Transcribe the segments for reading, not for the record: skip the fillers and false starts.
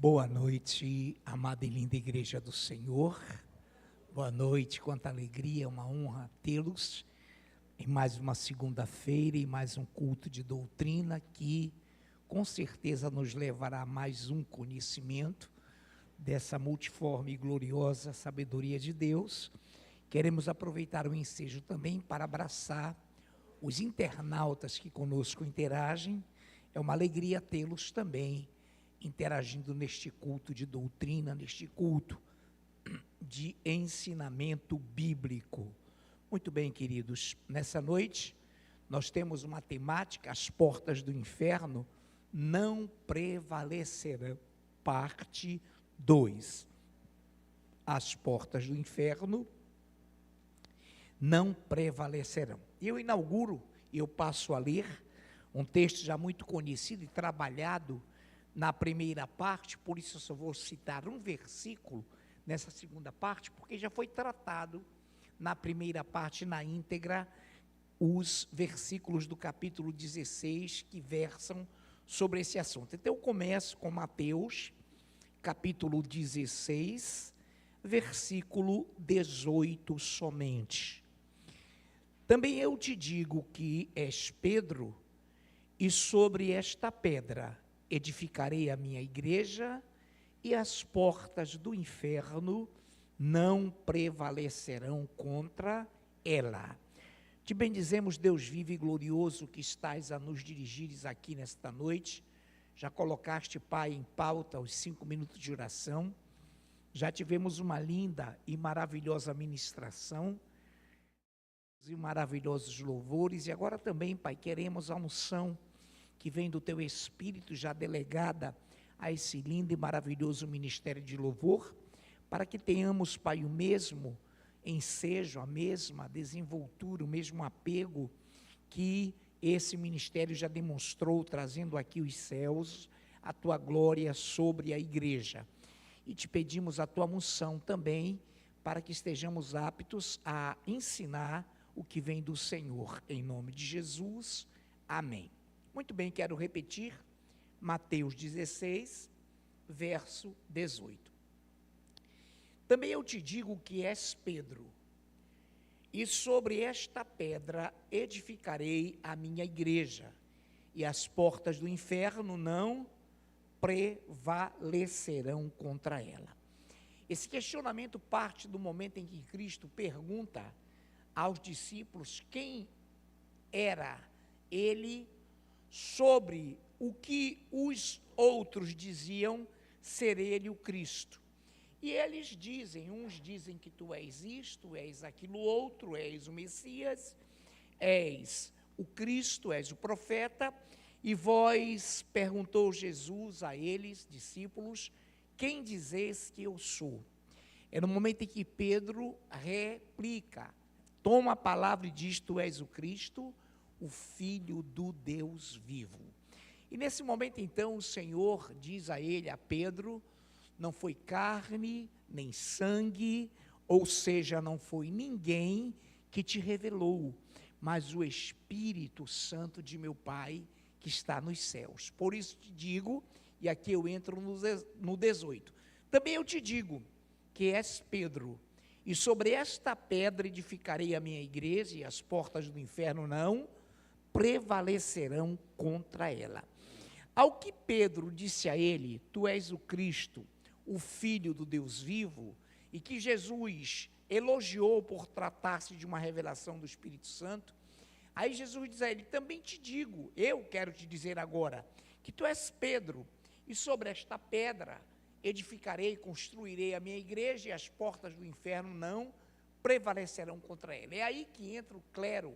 Boa noite, amada e linda Igreja do Senhor. Boa noite, quanta alegria, uma honra tê-los em mais uma segunda-feira e mais um culto de doutrina que com certeza nos levará a mais um conhecimento dessa multiforme e gloriosa sabedoria de Deus. Queremos aproveitar o ensejo também para abraçar os internautas que conosco interagem. É uma alegria tê-los também interagindo neste culto de doutrina, neste culto de ensinamento bíblico. Muito bem, queridos, nessa noite nós temos uma temática: as portas do inferno não prevalecerão, parte 2. As portas do inferno não prevalecerão. Eu inauguro e eu passo a ler um texto já muito conhecido e trabalhado na primeira parte, por isso eu só vou citar um versículo nessa segunda parte, porque já foi tratado na primeira parte, na íntegra, os versículos do capítulo 16 que versam sobre esse assunto. Então eu começo com Mateus, capítulo 16, versículo 18 somente. Também eu te digo que és Pedro, e sobre esta pedra edificarei a minha igreja, e as portas do inferno não prevalecerão contra ela. Te bendizemos, Deus vivo e glorioso, que estás a nos dirigires aqui nesta noite. Já colocaste, Pai, em pauta os 5 minutos de oração. Já tivemos uma linda e maravilhosa ministração e maravilhosos louvores, e agora também, Pai, queremos a unção que vem do Teu Espírito, já delegada a esse lindo e maravilhoso ministério de louvor, para que tenhamos, Pai, o mesmo ensejo, a mesma desenvoltura, o mesmo apego que esse ministério já demonstrou, trazendo aqui os céus, a Tua glória sobre a igreja. E te pedimos a Tua unção também, para que estejamos aptos a ensinar o que vem do Senhor, em nome de Jesus, amém. Muito bem, quero repetir, Mateus 16, verso 18. Também eu te digo que és Pedro, e sobre esta pedra edificarei a minha igreja, e as portas do inferno não prevalecerão contra ela. Esse questionamento parte do momento em que Cristo pergunta aos discípulos quem era ele, sobre o que os outros diziam ser ele o Cristo. E eles dizem, uns dizem que tu és isto, és aquilo outro, és o Messias, és o Cristo, és o profeta. E vós, perguntou Jesus a eles, discípulos, quem dizeis que eu sou? É no momento em que Pedro replica, toma a palavra e diz, tu és o Cristo, o Filho do Deus vivo. E nesse momento então o Senhor diz a ele, a Pedro, não foi carne nem sangue, ou seja, não foi ninguém que te revelou, mas o Espírito Santo de meu Pai que está nos céus. Por isso te digo, e aqui eu entro no 18, também eu te digo que és Pedro, e sobre esta pedra edificarei a minha igreja, e as portas do inferno não prevalecerão contra ela. Ao que Pedro disse a ele, tu és o Cristo, o Filho do Deus vivo, e que Jesus elogiou por tratar-se de uma revelação do Espírito Santo, aí Jesus diz a ele, também te digo, eu quero te dizer agora, que tu és Pedro, e sobre esta pedra edificarei, construirei a minha igreja, e as portas do inferno não prevalecerão contra ela. É aí que entra o clero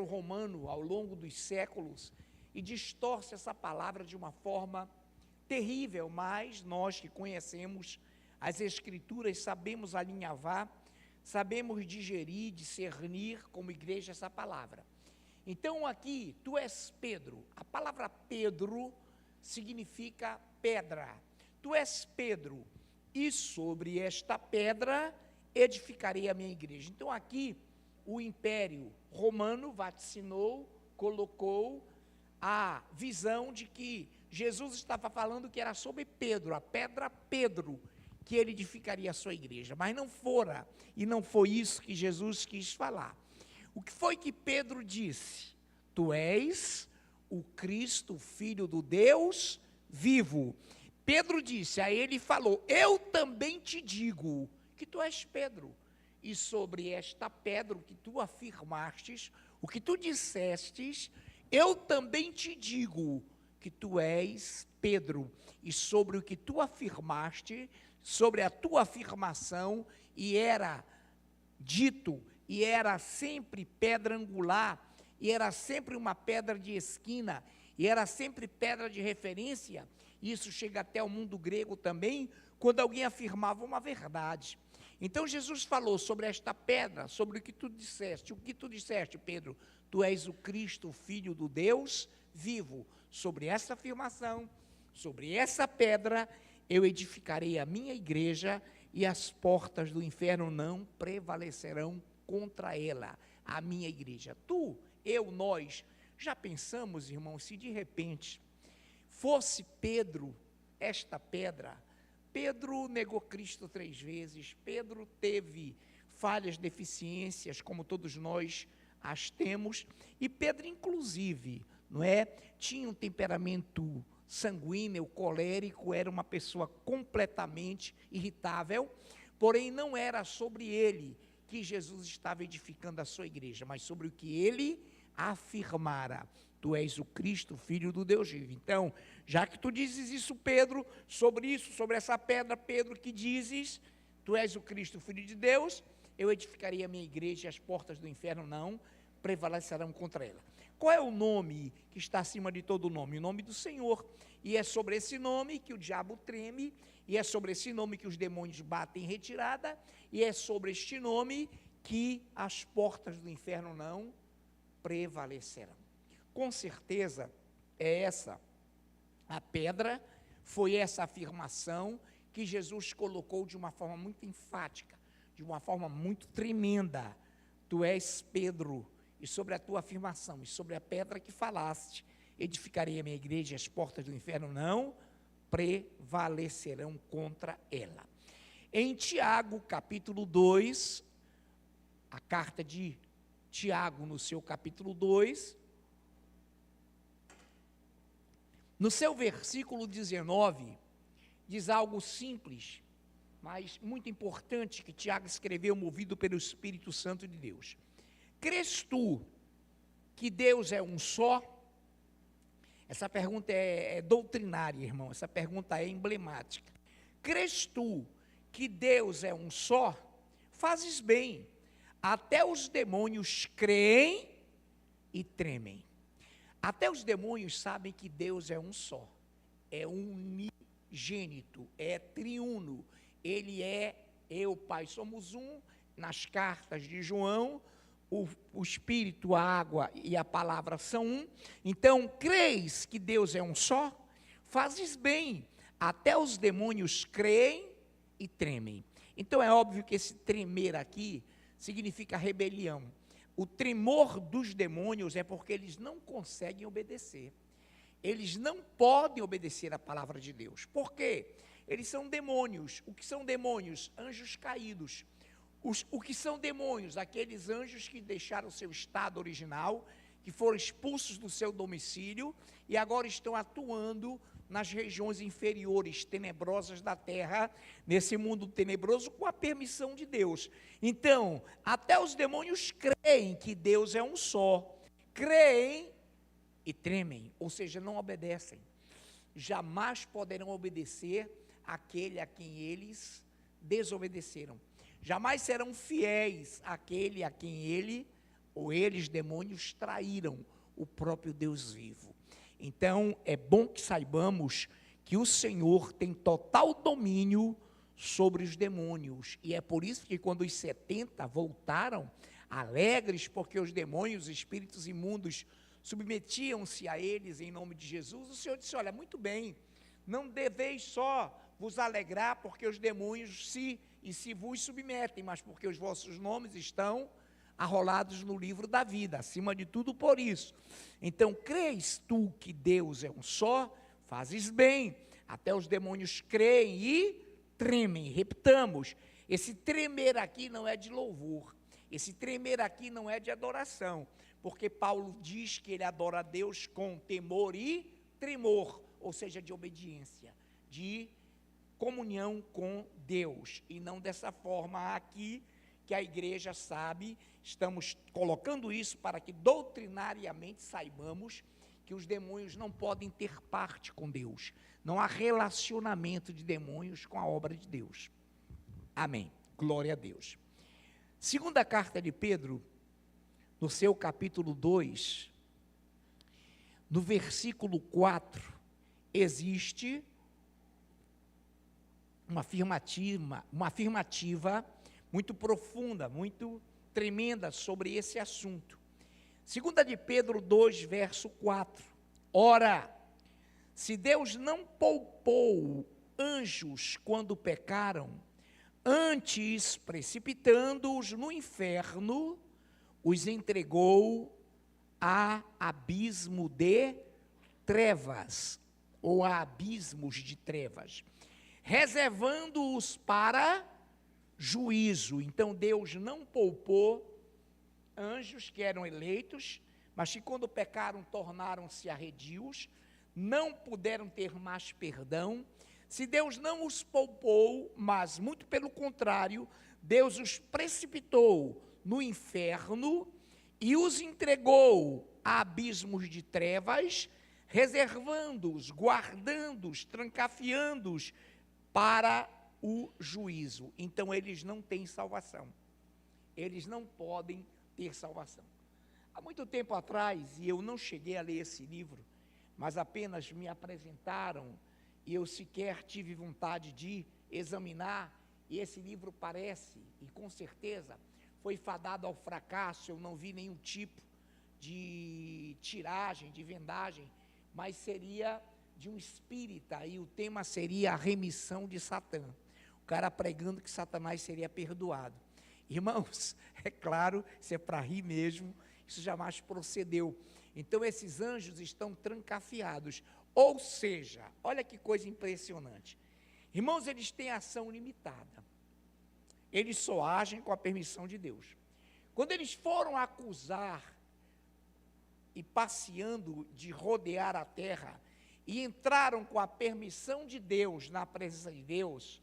romano ao longo dos séculos e distorce essa palavra de uma forma terrível, mas nós que conhecemos as Escrituras sabemos alinhavar, sabemos digerir, discernir como igreja essa palavra. Então aqui, tu és Pedro, a palavra Pedro significa pedra, tu és Pedro, e sobre esta pedra edificarei a minha igreja. Então aqui, o Império Romano vaticinou, colocou a visão de que Jesus estava falando que era sobre Pedro, a pedra Pedro, que ele edificaria a sua igreja, mas não fora, e não foi isso que Jesus quis falar. O que foi que Pedro disse? Tu és o Cristo, Filho do Deus vivo. Pedro disse, a ele falou, eu também te digo que tu és Pedro, e sobre esta pedra, o que tu afirmastes, o que tu dissestes, eu também te digo que tu és Pedro, e sobre o que tu afirmaste, sobre a tua afirmação, e era dito, e era sempre pedra angular, e era sempre uma pedra de esquina, e era sempre pedra de referência. Isso chega até o mundo grego também, quando alguém afirmava uma verdade. Então Jesus falou sobre esta pedra, sobre o que tu disseste, Pedro, tu és o Cristo, Filho do Deus vivo. Sobre essa afirmação, sobre essa pedra, eu edificarei a minha igreja, e as portas do inferno não prevalecerão contra ela, a minha igreja. Tu, eu, nós, já pensamos, irmãos, se de repente fosse Pedro esta pedra? Pedro negou Cristo 3 vezes, Pedro teve falhas, deficiências, como todos nós as temos, e Pedro, inclusive, não é, tinha um temperamento sanguíneo, colérico, era uma pessoa completamente irritável, porém não era sobre ele que Jesus estava edificando a sua igreja, mas sobre o que ele afirmara. Tu és o Cristo, Filho do Deus vivo. Então, já que tu dizes isso, Pedro, sobre essa pedra, Pedro, que dizes, tu és o Cristo, Filho de Deus, eu edificarei a minha igreja, e as portas do inferno não prevalecerão contra ela. Qual é o nome que está acima de todo nome? O nome do Senhor. E é sobre esse nome que o diabo treme, e é sobre esse nome que os demônios batem em retirada, e é sobre este nome que as portas do inferno não prevalecerão. Com certeza é essa a pedra, foi essa afirmação que Jesus colocou de uma forma muito enfática, de uma forma muito tremenda. Tu és Pedro, e sobre a tua afirmação, e sobre a pedra que falaste, edificarei a minha igreja, e as portas do inferno não prevalecerão contra ela. Em Tiago, capítulo 2, a carta de Tiago, no seu capítulo 2, no seu versículo 19, diz algo simples, mas muito importante, que Tiago escreveu, movido pelo Espírito Santo de Deus. Crês tu que Deus é um só? Essa pergunta é doutrinária, irmão, essa pergunta é emblemática. Crês tu que Deus é um só? Fazes bem, até os demônios creem e tremem. Até os demônios sabem que Deus é um só, é unigênito, é triuno, Ele é eu, Pai, somos um. Nas cartas de João, o Espírito, a água e a palavra são um. Então, creis que Deus é um só? Fazes bem, até os demônios creem e tremem. Então é óbvio que esse tremer aqui significa rebelião. O tremor dos demônios é porque eles não conseguem obedecer. Eles não podem obedecer a palavra de Deus. Por quê? Eles são demônios. O que são demônios? Anjos caídos. O que são demônios? Aqueles anjos que deixaram o seu estado original, que foram expulsos do seu domicílio e agora estão atuando nas regiões inferiores, tenebrosas da terra, nesse mundo tenebroso, com a permissão de Deus. Então, até os demônios creem que Deus é um só, creem e tremem, ou seja, não obedecem. Jamais poderão obedecer àquele a quem eles desobedeceram. Jamais serão fiéis àquele a quem ele ou eles, demônios, traíram o próprio Deus vivo. Então, é bom que saibamos que o Senhor tem total domínio sobre os demônios, e é por isso que quando os 70 voltaram, alegres, porque os demônios, os espíritos imundos, submetiam-se a eles em nome de Jesus, o Senhor disse, olha, muito bem, não deveis só vos alegrar, porque os demônios se vos submetem, mas porque os vossos nomes estão arrolados no livro da vida, acima de tudo por isso. Então, crês tu que Deus é um só? Fazes bem. Até os demônios creem e tremem. Repitamos, esse tremer aqui não é de louvor, esse tremer aqui não é de adoração, porque Paulo diz que ele adora a Deus com temor e tremor, ou seja, de obediência, de comunhão com Deus, e não dessa forma aqui, que a igreja sabe. Estamos colocando isso para que doutrinariamente saibamos que os demônios não podem ter parte com Deus, não há relacionamento de demônios com a obra de Deus. Amém, glória a Deus. Segunda carta de Pedro, no seu capítulo 2, no versículo 4, existe uma afirmativa muito profunda, muito tremenda sobre esse assunto. Segunda de Pedro 2, verso 4. Ora, se Deus não poupou anjos quando pecaram, antes, precipitando-os no inferno, os entregou a abismo de trevas, ou a abismos de trevas, reservando-os para juízo. Então Deus não poupou anjos que eram eleitos, mas que quando pecaram tornaram-se arredios, não puderam ter mais perdão. Se Deus não os poupou, mas muito pelo contrário, Deus os precipitou no inferno e os entregou a abismos de trevas, reservando-os, guardando-os, trancafiando-os para o juízo. Então eles não têm salvação, eles não podem ter salvação. Há muito tempo atrás, e eu não cheguei a ler esse livro, mas apenas me apresentaram, e eu sequer tive vontade de examinar, e esse livro parece, e com certeza, foi fadado ao fracasso. Eu não vi nenhum tipo de tiragem, de vendagem, mas seria de um espírita, e o tema seria a remissão de Satã. O cara pregando que Satanás seria perdoado. Irmãos, é claro, isso é para rir mesmo, isso jamais procedeu. Então esses anjos estão trancafiados, ou seja, olha que coisa impressionante. Irmãos, eles têm ação limitada, eles só agem com a permissão de Deus. Quando eles foram acusar, e passeando de rodear a terra, e entraram com a permissão de Deus, na presença de Deus,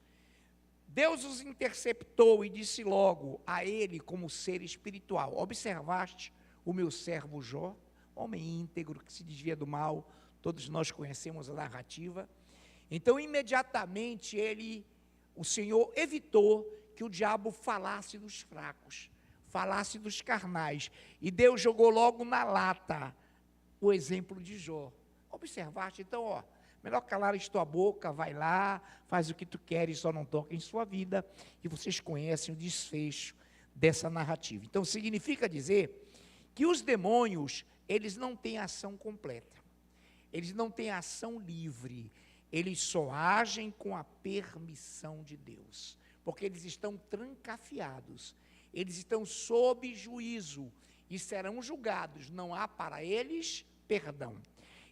Deus os interceptou e disse logo a ele como ser espiritual: observaste o meu servo Jó, homem íntegro que se desvia do mal. Todos nós conhecemos a narrativa. Então imediatamente o Senhor evitou que o diabo falasse dos fracos, falasse dos carnais, e Deus jogou logo na lata o exemplo de Jó. Observaste? Então, melhor calares tua boca, vai lá, faz o que tu queres, só não toca em sua vida. E vocês conhecem o desfecho dessa narrativa. Então significa dizer que os demônios, eles não têm ação completa, eles não têm ação livre, eles só agem com a permissão de Deus, porque eles estão trancafiados, eles estão sob juízo e serão julgados, não há para eles perdão.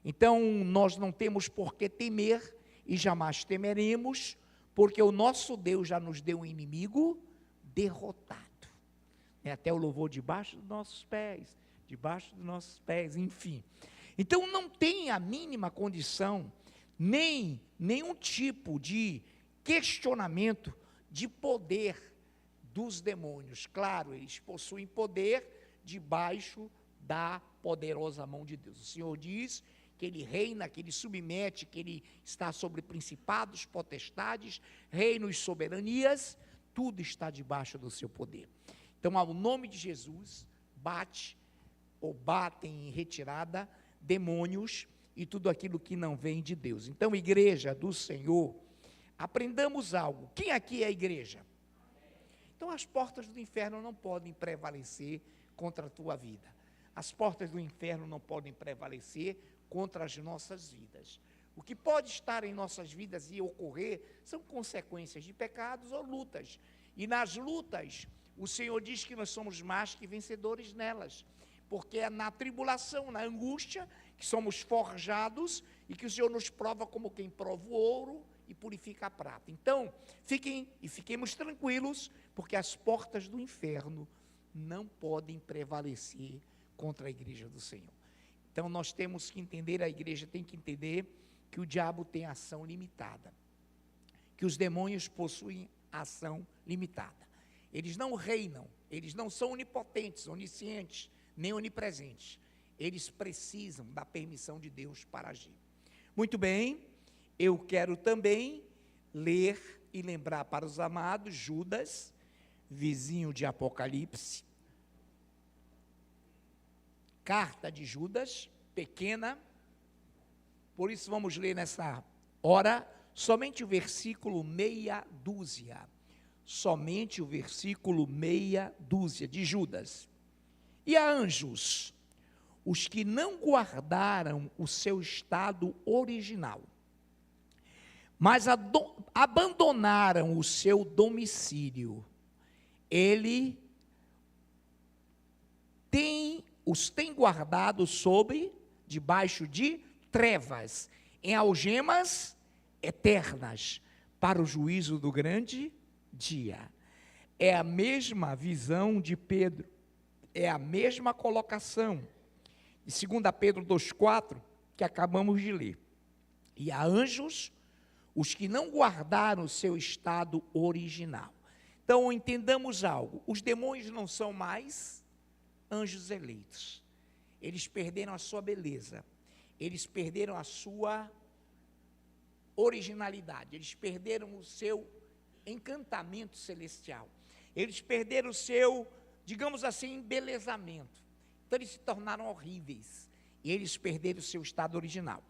Então nós não temos por que temer e jamais temeremos, porque o nosso Deus já nos deu um inimigo derrotado. É até o louvor debaixo dos nossos pés, enfim. Então não tem a mínima condição, nem nenhum tipo de questionamento de poder dos demônios. Claro, eles possuem poder debaixo da poderosa mão de Deus. O Senhor diz que Ele reina, que Ele submete, que Ele está sobre principados, potestades, reinos, soberanias, tudo está debaixo do seu poder. Então, ao nome de Jesus, batem em retirada demônios e tudo aquilo que não vem de Deus. Então, igreja do Senhor, aprendamos algo. Quem aqui é a igreja? Então, as portas do inferno não podem prevalecer contra a tua vida. As portas do inferno não podem prevalecer contra as nossas vidas. O que pode estar em nossas vidas e ocorrer são consequências de pecados ou lutas. E nas lutas, o Senhor diz que nós somos mais que vencedores nelas, porque é na tribulação, na angústia, que somos forjados e que o Senhor nos prova como quem prova o ouro e purifica a prata. Então, fiquemos tranquilos, porque as portas do inferno não podem prevalecer contra a igreja do Senhor. Então, nós temos que entender, a igreja tem que entender que o diabo tem ação limitada, que os demônios possuem ação limitada. Eles não reinam, eles não são onipotentes, oniscientes, nem onipresentes. Eles precisam da permissão de Deus para agir. Muito bem, eu quero também ler e lembrar para os amados Judas, vizinho de Apocalipse, carta de Judas, pequena, por isso vamos ler nessa hora somente o versículo meia dúzia, somente o versículo meia dúzia de Judas. E a anjos, os que não guardaram o seu estado original, mas abandonaram o seu domicílio, ele os tem guardado debaixo de trevas, em algemas eternas, para o juízo do grande dia. É a mesma visão de Pedro, é a mesma colocação de 2 Pedro 2,4, que acabamos de ler. E a anjos, os que não guardaram o seu estado original. Então, entendamos algo, os demônios não são mais anjos eleitos, eles perderam a sua beleza, eles perderam a sua originalidade, eles perderam o seu encantamento celestial, eles perderam o seu, digamos assim, embelezamento. Então eles se tornaram horríveis, e eles perderam o seu estado original.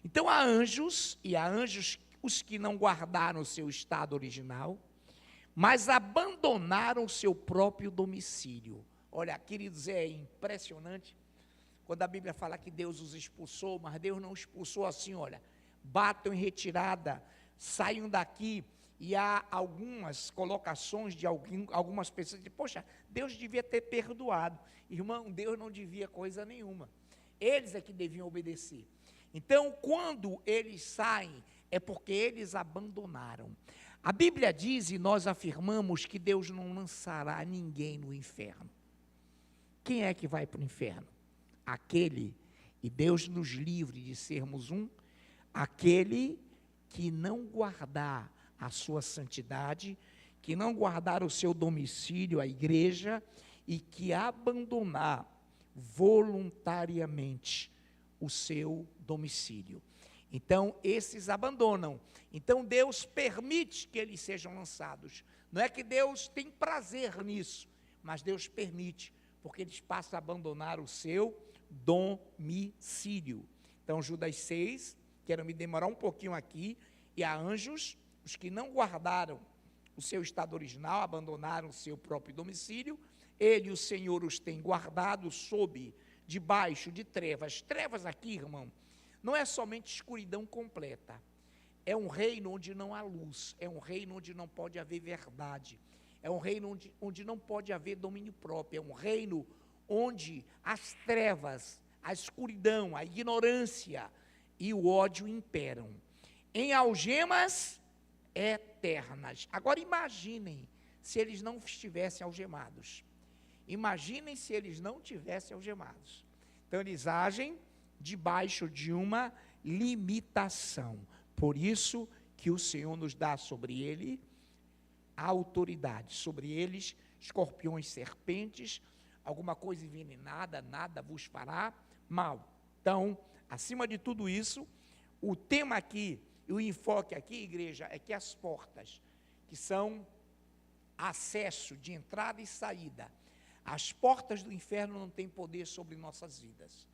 Então há anjos, e há anjos os que não guardaram o seu estado original, mas abandonaram o seu próprio domicílio. Olha, queridos, é impressionante, quando a Bíblia fala que Deus os expulsou, mas Deus não expulsou assim, olha, batam em retirada, saiam daqui. E há algumas colocações de algumas pessoas que dizem, poxa, Deus devia ter perdoado. Irmão, Deus não devia coisa nenhuma. Eles é que deviam obedecer. Então, quando eles saem, é porque eles abandonaram. A Bíblia diz, e nós afirmamos, que Deus não lançará ninguém no inferno. Quem é que vai para o inferno? Aquele, e Deus nos livre de sermos aquele que não guardar a sua santidade, que não guardar o seu domicílio, a igreja, e que abandonar voluntariamente o seu domicílio. Então, esses abandonam. Então, Deus permite que eles sejam lançados. Não é que Deus tem prazer nisso, mas Deus permite, porque eles passam a abandonar o seu domicílio. Então, Judas 6, quero me demorar um pouquinho aqui, e há anjos, os que não guardaram o seu estado original, abandonaram o seu próprio domicílio, ele, o Senhor, os tem guardado debaixo de trevas. Trevas aqui, irmão, não é somente escuridão completa, é um reino onde não há luz, é um reino onde não pode haver verdade, é um reino onde não pode haver domínio próprio, é um reino onde as trevas, a escuridão, a ignorância e o ódio imperam, em algemas eternas. Agora imaginem se eles não estivessem algemados, imaginem se eles não tivessem algemados. Então eles agem debaixo de uma limitação, por isso que o Senhor nos dá sobre ele a autoridade, sobre eles, escorpiões, serpentes, alguma coisa envenenada, nada vos fará mal. Então, acima de tudo isso, o tema aqui, e o enfoque aqui, igreja, é que as portas, que são acesso de entrada e saída, as portas do inferno não têm poder sobre nossas vidas,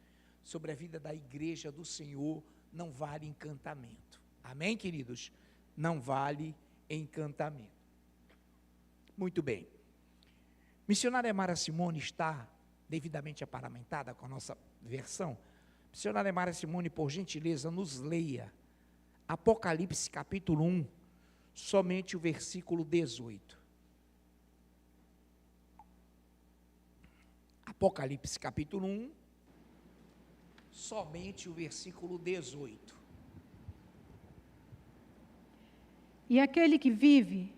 sobre a vida da igreja do Senhor, não vale encantamento. Amém, queridos? Não vale encantamento. Muito bem. Missionária Mara Simone está devidamente aparamentada com a nossa versão. Missionária Mara Simone, por gentileza, nos leia Apocalipse capítulo 1, somente o versículo 18. Apocalipse capítulo 1, somente o versículo 18. E aquele que vive,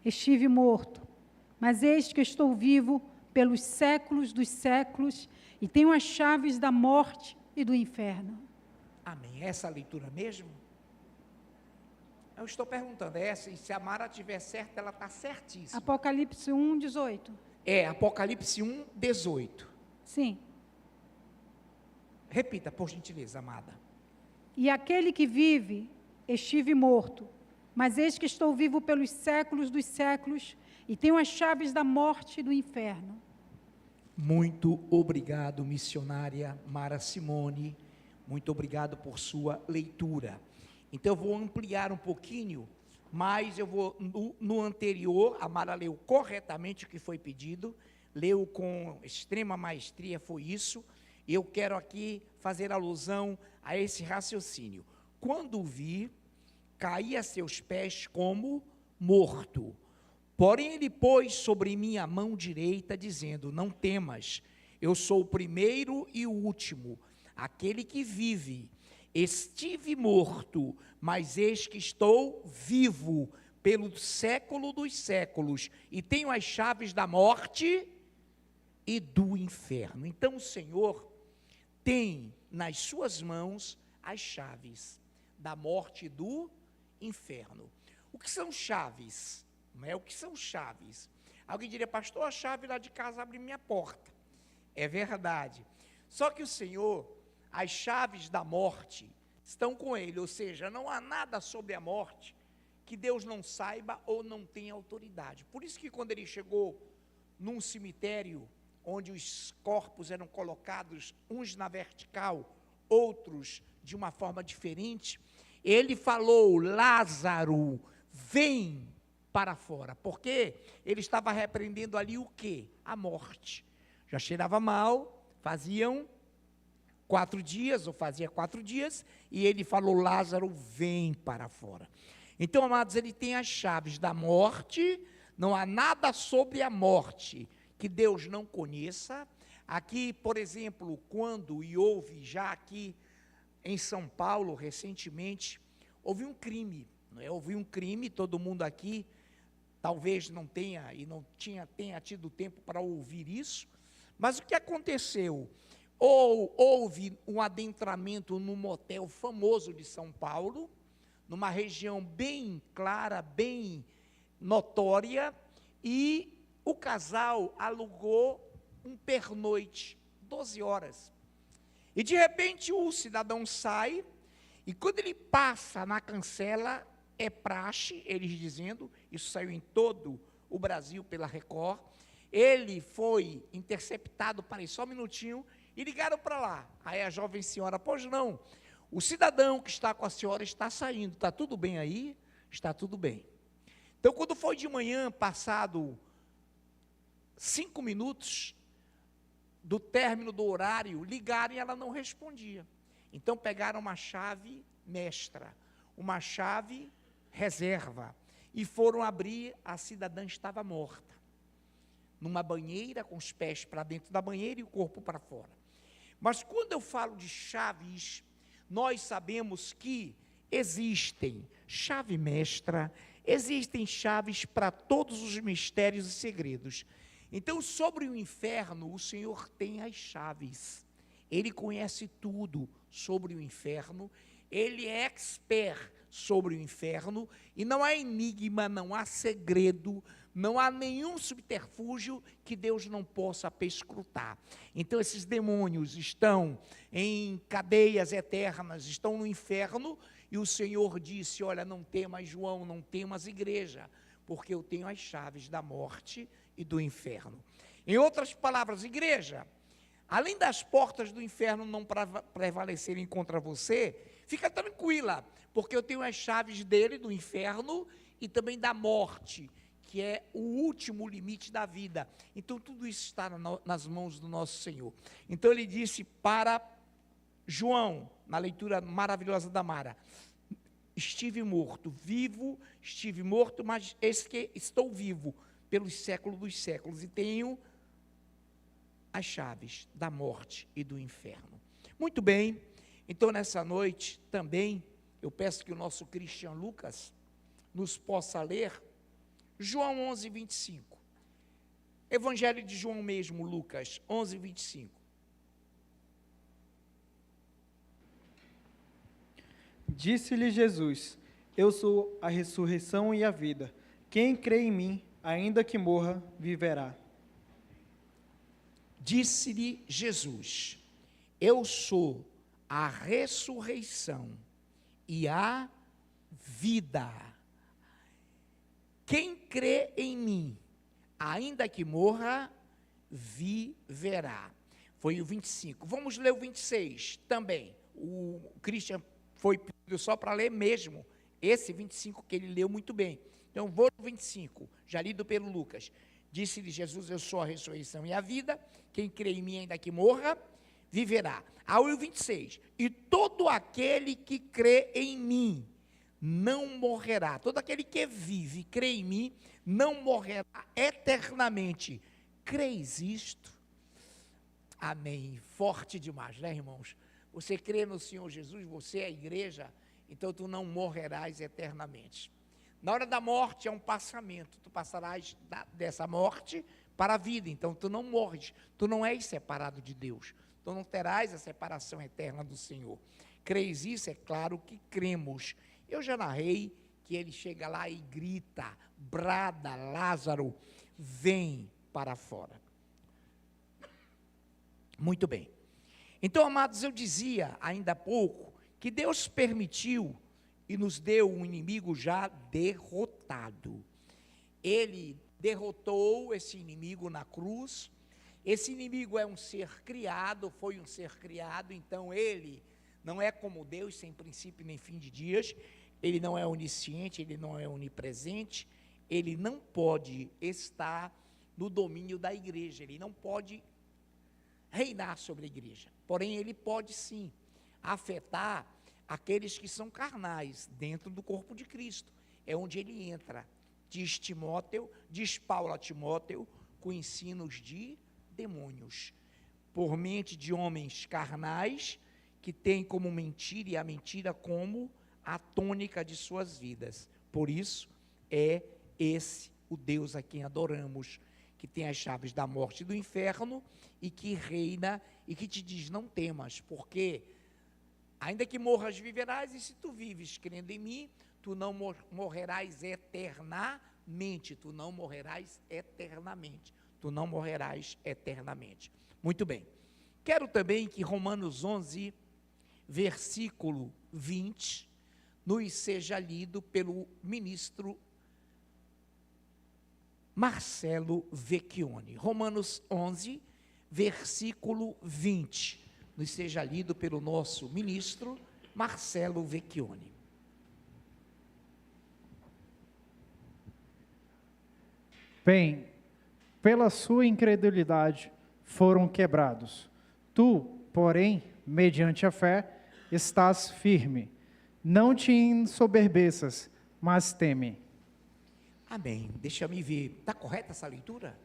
estive morto, mas eis que estou vivo pelos séculos dos séculos e tenho as chaves da morte e do inferno. Amém. Essa é a leitura mesmo? Eu estou perguntando, essa, e se a Mara estiver certa, ela está certíssima. Apocalipse 1, 18. É, Apocalipse 1, 18. Sim. Repita, por gentileza, amada. E aquele que vive, estive morto, mas eis que estou vivo pelos séculos dos séculos e tenho as chaves da morte e do inferno. Muito obrigado, missionária Mara Simone. Muito obrigado por sua leitura. Então eu vou ampliar um pouquinho, mas eu vou, no anterior, a Mara leu corretamente o que foi pedido, leu com extrema maestria, foi isso. Eu quero aqui fazer alusão a esse raciocínio. Quando vi, caí a seus pés como morto. Porém ele pôs sobre mim a mão direita, dizendo, não temas, eu sou o primeiro e o último, aquele que vive. Estive morto, mas eis que estou vivo pelo século dos séculos, e tenho as chaves da morte e do inferno. Então o Senhor tem nas suas mãos as chaves da morte e do inferno. O que são chaves? Não é? O que são chaves? Alguém diria, pastor, a chave lá de casa abre minha porta. É verdade. Só que o Senhor, as chaves da morte estão com Ele, ou seja, não há nada sobre a morte que Deus não saiba ou não tenha autoridade. Por isso que quando Ele chegou num cemitério, onde os corpos eram colocados, uns na vertical, outros de uma forma diferente, Ele falou, Lázaro, vem para fora, porque Ele estava repreendendo ali o quê? A morte. Já cheirava mal, faziam 4 dias, ou fazia 4 dias, e Ele falou, Lázaro, vem para fora. Então, amados, Ele tem as chaves da morte, não há nada sobre a morte que Deus não conheça. Aqui, por exemplo, quando e houve já aqui em São Paulo, recentemente, houve um crime, não é? Houve um crime, todo mundo aqui talvez não tenha e não tenha tido tempo para ouvir isso, mas o que aconteceu? Houve um adentramento num motel famoso de São Paulo, numa região bem clara, bem notória, e o casal alugou um pernoite, 12 horas. E de repente o cidadão sai, e quando ele passa na cancela, é praxe, eles dizendo, isso saiu em todo o Brasil pela Record, ele foi interceptado, parei só um minutinho, e ligaram para lá. Aí a jovem senhora, pois não, o cidadão que está com a senhora está saindo, está tudo bem aí? Está tudo bem. Então quando foi de manhã, passado 5 minutos do término do horário, ligaram e ela não respondia. Então pegaram uma chave mestra, uma chave reserva, e foram abrir, a cidadã estava morta, numa banheira, com os pés para dentro da banheira e o corpo para fora. Mas quando eu falo de chaves, nós sabemos que existem chave mestra, existem chaves para todos os mistérios e segredos. Então, sobre o inferno, o Senhor tem as chaves. Ele conhece tudo sobre o inferno, Ele é expert sobre o inferno, e não há enigma, não há segredo, não há nenhum subterfúgio que Deus não possa perscrutar. Então esses demônios estão em cadeias eternas, estão no inferno, e o Senhor disse, olha, não temas João, não temas igreja, porque eu tenho as chaves da morte e do inferno. Em outras palavras, igreja, além das portas do inferno não prevalecerem contra você, fica tranquila, porque eu tenho as chaves dele, do inferno, e também da morte, que é o último limite da vida. Então tudo isso está nas mãos do nosso Senhor. Então ele disse para João, na leitura maravilhosa da Mara, estive morto, vivo, estive morto, mas eis que estou vivo pelos séculos dos séculos, e tenho as chaves da morte e do inferno. Muito bem, então nessa noite também, eu peço que o nosso Christian Lucas nos possa ler João 11, 25. Evangelho de João mesmo, Lucas 11, 25. Disse-lhe Jesus: Eu sou a ressurreição e a vida. Quem crê em mim, ainda que morra, viverá. Disse-lhe Jesus: Eu sou a ressurreição e a vida. Quem crê em mim, ainda que morra, viverá. Foi o 25. Vamos ler o 26 também. O Christian foi pedido só para ler mesmo esse 25 que ele leu muito bem. Então, vou no 25, já lido pelo Lucas. Disse-lhe Jesus: Eu sou a ressurreição e a vida. Quem crê em mim, ainda que morra, viverá. Ao 26. E todo aquele que crê em mim não morrerá. Todo aquele que vive, crê em mim, não morrerá eternamente. Creis isto? Amém. Forte demais, né, irmãos? Você crê no Senhor Jesus, você é a igreja, então tu não morrerás eternamente. Na hora da morte é um passamento, tu passarás dessa morte para a vida, então tu não morres, tu não és separado de Deus, tu não terás a separação eterna do Senhor. Creis isso? É claro que cremos. Eu já narrei que ele chega lá e grita, brada: Lázaro, vem para fora. Muito bem. Então, amados, eu dizia ainda há pouco que Deus permitiu e nos deu um inimigo já derrotado. Ele derrotou esse inimigo na cruz. Esse inimigo é um ser criado, foi um ser criado, então ele não é como Deus, sem princípio nem fim de dias. Ele não é onisciente, ele não é onipresente, ele não pode estar no domínio da igreja, ele não pode reinar sobre a igreja. Porém, ele pode sim afetar aqueles que são carnais dentro do corpo de Cristo. É onde ele entra. Diz Paulo a Timóteo, com ensinos de demônios, por mente de homens carnais, que têm como mentira, e a mentira como a tônica de suas vidas. Por isso, é esse o Deus a quem adoramos, que tem as chaves da morte e do inferno, e que reina, e que te diz: não temas, porque ainda que morras, viverás, e se tu vives crendo em mim, tu não morrerás eternamente, tu não morrerás eternamente, tu não morrerás eternamente. Muito bem. Quero também que Romanos 11, versículo 20, nos seja lido pelo ministro Marcelo Vecchioni. Romanos 11, versículo 20, nos seja lido pelo nosso ministro Marcelo Vecchioni. Bem, pela sua incredulidade foram quebrados. Tu, porém, mediante a fé, estás firme. Não te ensoberbeças, mas teme. Amém. Deixa-me ver. Está correta essa leitura?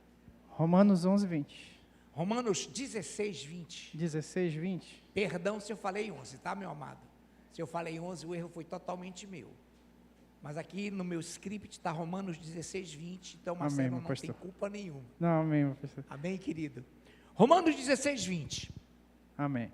Romanos 11, 20. Romanos 16, 20. 16, 20. Perdão se eu falei 11, tá, meu amado? Se eu falei 11, o erro foi totalmente meu. Mas aqui no meu script está Romanos 16, 20. Então, Marcelo não tem culpa nenhuma. Não, amém, meu pastor. Amém, querido? Romanos 16, 20. Amém.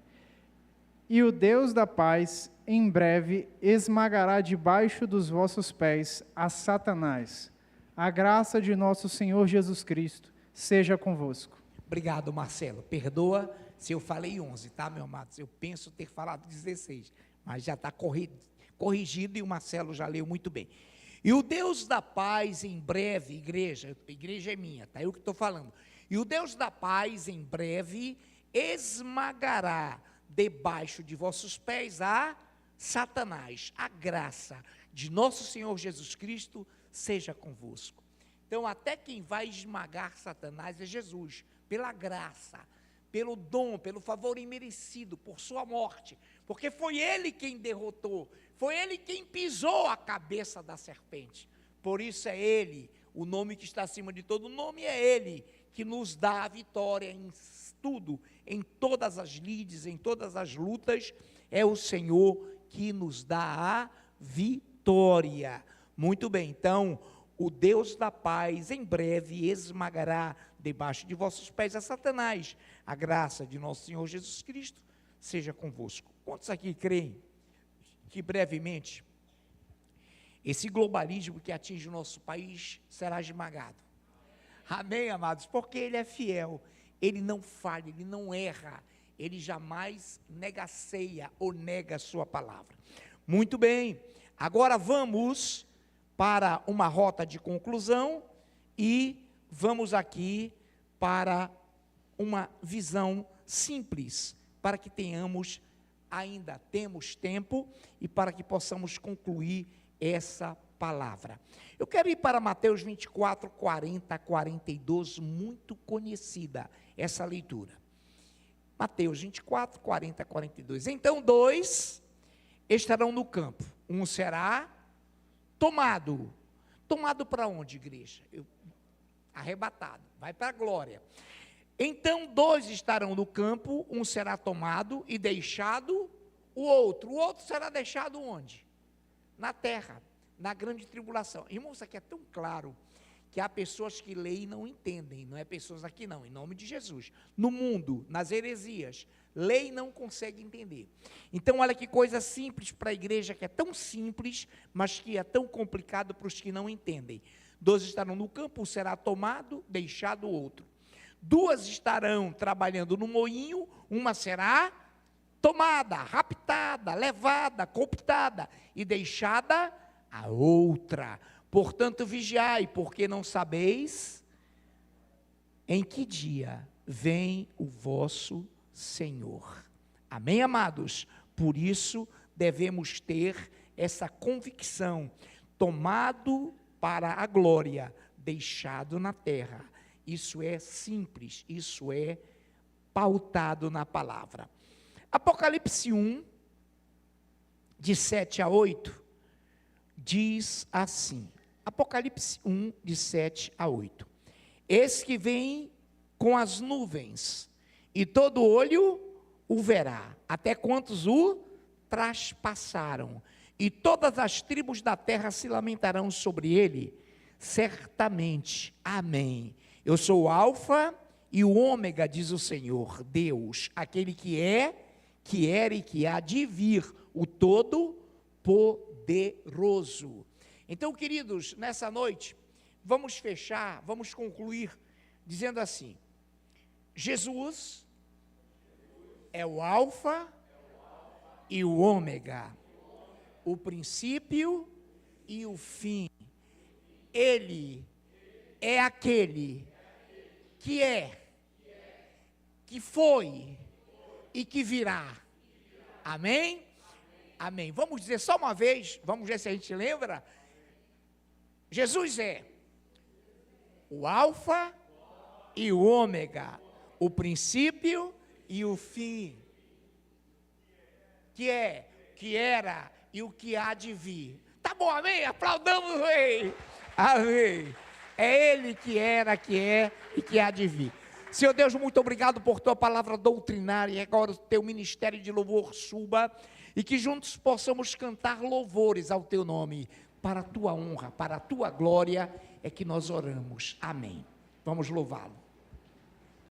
E o Deus da paz, em breve, esmagará debaixo dos vossos pés a Satanás. A graça de nosso Senhor Jesus Cristo seja convosco. Obrigado, Marcelo. Perdoa se eu falei 11, tá, meu amado? Eu penso ter falado 16, mas já está corrigido e o Marcelo já leu muito bem. E o Deus da paz, em breve, igreja é minha, tá? Eu que estou falando. E o Deus da paz, em breve, esmagará debaixo de vossos pés a Satanás. A graça de nosso Senhor Jesus Cristo seja convosco. Então, até quem vai esmagar Satanás é Jesus, pela graça, pelo dom, pelo favor imerecido, por sua morte, porque foi ele quem derrotou, foi ele quem pisou a cabeça da serpente. Por isso é ele, o nome que está acima de todo nome, é ele que nos dá a vitória em tudo, em todas as lides, em todas as lutas. É o Senhor que nos dá a vitória. Muito bem, então, o Deus da paz em breve esmagará debaixo de vossos pés a Satanás. A graça de nosso Senhor Jesus Cristo seja convosco. Quantos aqui creem que brevemente esse globalismo que atinge o nosso país será esmagado? Amém, amados? Porque Ele é fiel, Ele não falha, Ele não erra, Ele jamais negaceia ou nega a sua palavra. Muito bem, agora vamos para uma rota de conclusão e vamos aqui para uma visão simples, para que ainda temos tempo e para que possamos concluir essa palavra. Eu quero ir para Mateus 24, 40 a 42, muito conhecida essa leitura. Mateus 24, 40 a 42. Então 2 estarão no campo, um será tomado. Tomado para onde, igreja? Arrebatado, vai para a glória. Então 2 estarão no campo, um será tomado e deixado o outro. O outro será deixado onde? Na terra, na grande tribulação. Irmãos, isso aqui é tão claro que há pessoas que leem e não entendem. Não é pessoas aqui não, em nome de Jesus. No mundo, nas heresias, lê e não consegue entender. Então olha que coisa simples para a igreja, que é tão simples, mas que é tão complicado para os que não entendem. 2 estarão no campo, um será tomado, deixado o outro. 2 estarão trabalhando no moinho, uma será tomada, raptada, levada, cooptada e deixada a outra. Portanto, vigiai, porque não sabeis em que dia vem o vosso Senhor. Amém, amados? Por isso, devemos ter essa convicção, tomado para a glória, deixado na terra. Isso é simples, isso é pautado na palavra. Apocalipse 1, de 7 a 8, diz assim, Apocalipse 1, de 7 a 8, eis que vem com as nuvens, e todo olho o verá, até quantos o traspassaram, e todas as tribos da terra se lamentarão sobre ele, certamente, amém. Eu sou o Alfa e o Ômega, diz o Senhor, Deus, aquele que é, que era e que há de vir, o Todo-Poderoso. Então, queridos, nessa noite, vamos fechar, vamos concluir, dizendo assim, Jesus é o Alfa e o Ômega, o princípio e o fim. Ele é aquele que é, que foi e que virá. Amém? Amém. Vamos dizer só uma vez, vamos ver se a gente lembra. Jesus é o Alfa e o Ômega, o princípio e o fim. Que é, que era e o que há de vir. Tá bom, amém? Aplaudamos o Rei. Amém. É Ele que era, que é e que há de vir. Senhor Deus, muito obrigado por tua palavra doutrinária, e agora o teu ministério de louvor suba, e que juntos possamos cantar louvores ao teu nome, para a tua honra, para a tua glória, é que nós oramos. Amém. Vamos louvá-lo.